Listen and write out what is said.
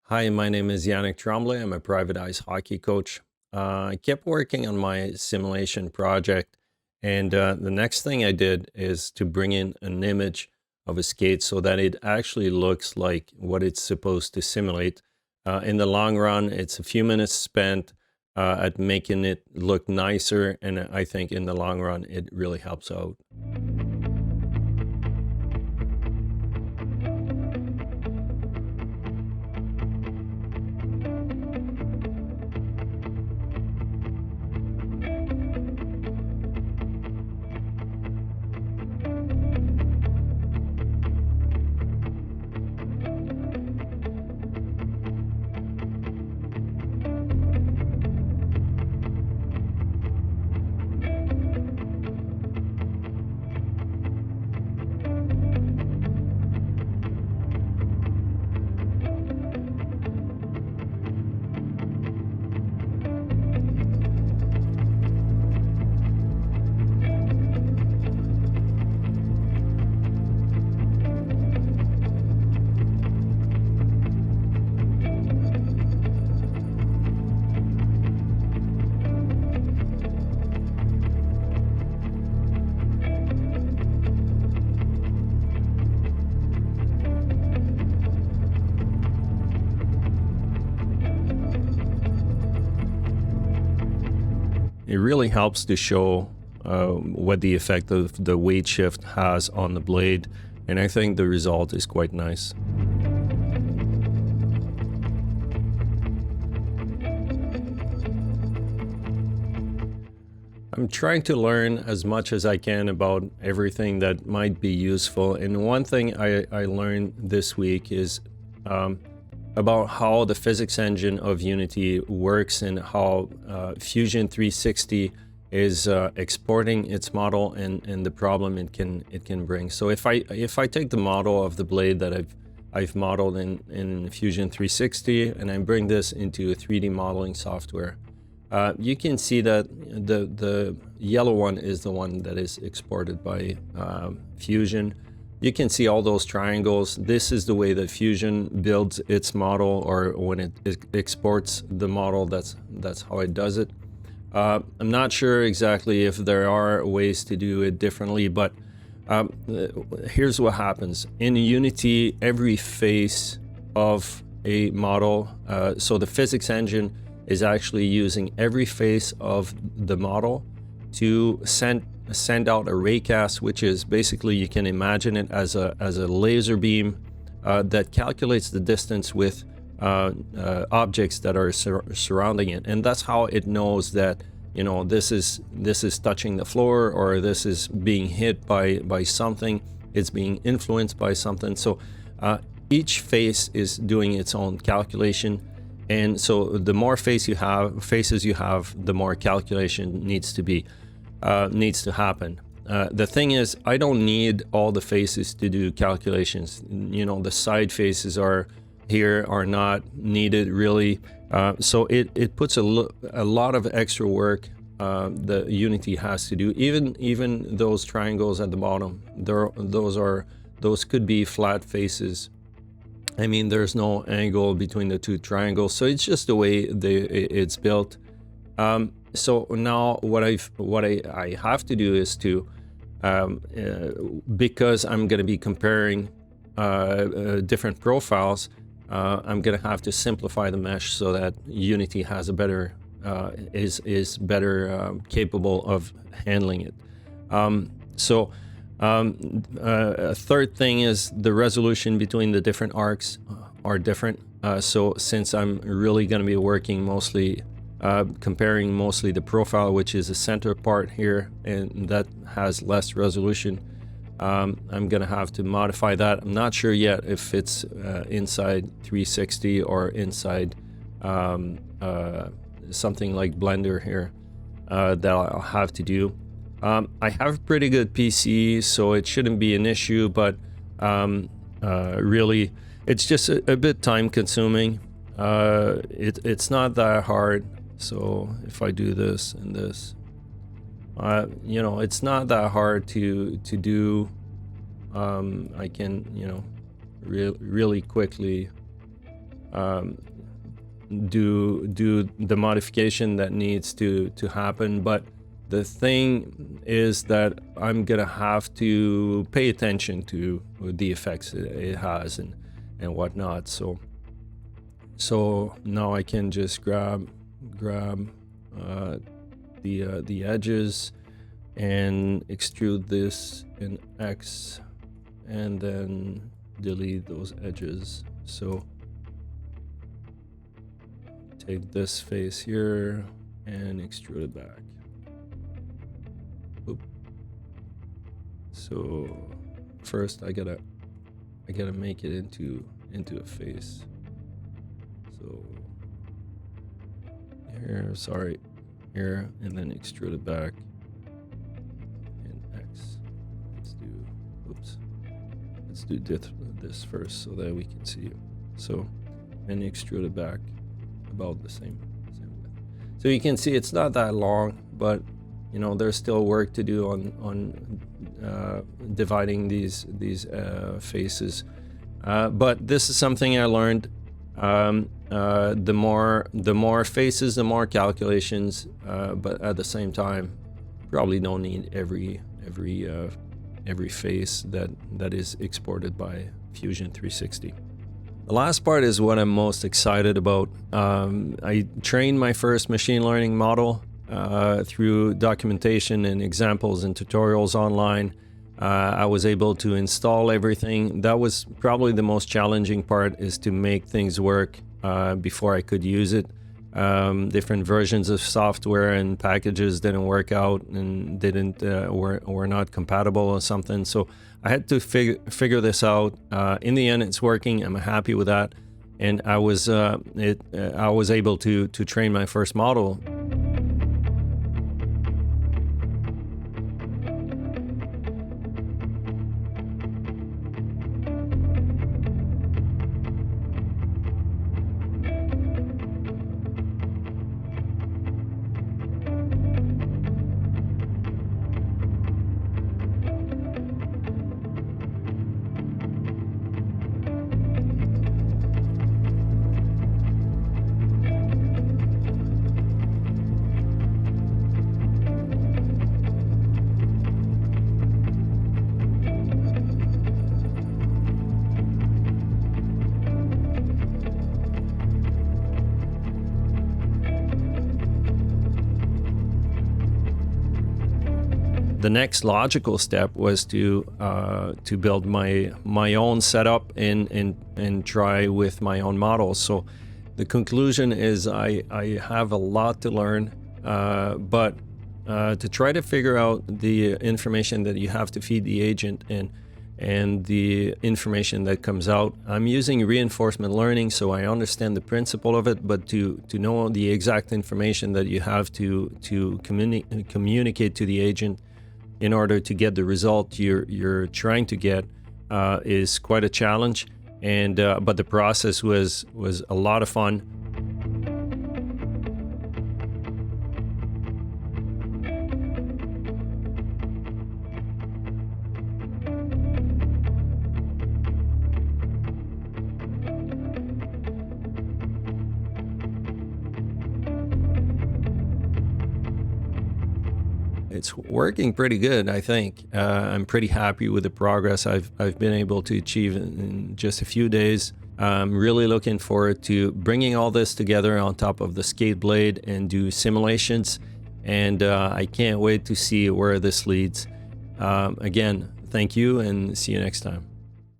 Hi, my name is Yannick Tremblay. I'm a private ice hockey coach. I kept working on my simulation project, and the next thing I did is to bring in an image of a skate so that it actually looks like what it's supposed to simulate. In the long run, it's a few minutes spent at making it look nicer, and I think in the long run, it really helps out. It really helps to show what the effect of the weight shift has on the blade, and I think the result is quite nice. I'm trying to learn as much as I can about everything that might be useful, and one thing I learned this week is about how the physics engine of Unity works and how Fusion 360 is exporting its model and the problem it can bring. So if I take the model of the blade that I've modeled in Fusion 360 and I bring this into a 3D modeling software, you can see that the yellow one is the one that is exported by Fusion. You can see all those triangles. This is the way that Fusion builds its model, or when it exports the model, that's how it does it. I'm not sure exactly if there are ways to do it differently, but here's what happens. In Unity, every face of a model, so the physics engine is actually using every face of the model to send out a raycast, which is basically, you can imagine it as a laser beam that calculates the distance with objects that are surrounding it, and that's how it knows that, you know, this is touching the floor, or this is being hit by something, it's being influenced by something. So each face is doing its own calculation, and so the more faces you have, the more calculation needs to happen. The thing is, I don't need all the faces to do calculations. You know, the side faces are not needed really. So it puts a lot of extra work the Unity has to do. Even those triangles at the bottom, those could be flat faces. I mean, there's no angle between the two triangles, so it's just the way it's built. So now what I have to do is to, because I'm going to be comparing different profiles, I'm going to have to simplify the mesh so that Unity has a better is better capable of handling it. A third thing is the resolution between the different arcs are different. So since I'm really going to be working mostly comparing mostly the profile, which is the center part here, and that has less resolution, I'm gonna have to modify that. I'm not sure yet if it's inside 360 or inside something like Blender here that I'll have to do. I have a pretty good PC, so it shouldn't be an issue, but really it's just a bit time consuming. It's not that hard. So if I do this and this, you know, it's not that hard to do. I can, you know, really quickly do the modification that needs to happen. But the thing is that I'm gonna have to pay attention to the effects it has and whatnot. So now I can just grab the edges and extrude this in X, and then delete those edges. So take this face here and extrude it back. Oop. So first I gotta make it into a face. So here, and then extrude it back in X. Let's do this first so that we can see it. So, and extrude it back about the same width. So you can see it's not that long, but you know there's still work to do on dividing these faces. But this is something I learned. The more faces, the more calculations, but at the same time, probably don't need every face that is exported by Fusion 360. The last part is what I'm most excited about. I trained my first machine learning model through documentation and examples and tutorials online. I was able to install everything. That was probably the most challenging part, is to make things work before I could use it. Different versions of software and packages didn't work out and were not compatible or something. So I had to figure this out. In the end, it's working. I'm happy with that, and I was able to train my first model. The next logical step was to build my own setup and try with my own models. So the conclusion is I have a lot to learn, but to try to figure out the information that you have to feed the agent and the information that comes out, I'm using reinforcement learning, so I understand the principle of it, but to know the exact information that you have to communicate to the agent in order to get the result you're trying to get is quite a challenge, and but the process was a lot of fun. It's working pretty good, I think. I'm pretty happy with the progress I've been able to achieve in just a few days. I'm really looking forward to bringing all this together on top of the skate blade and do simulations. And I can't wait to see where this leads. Again, thank you, and see you next time.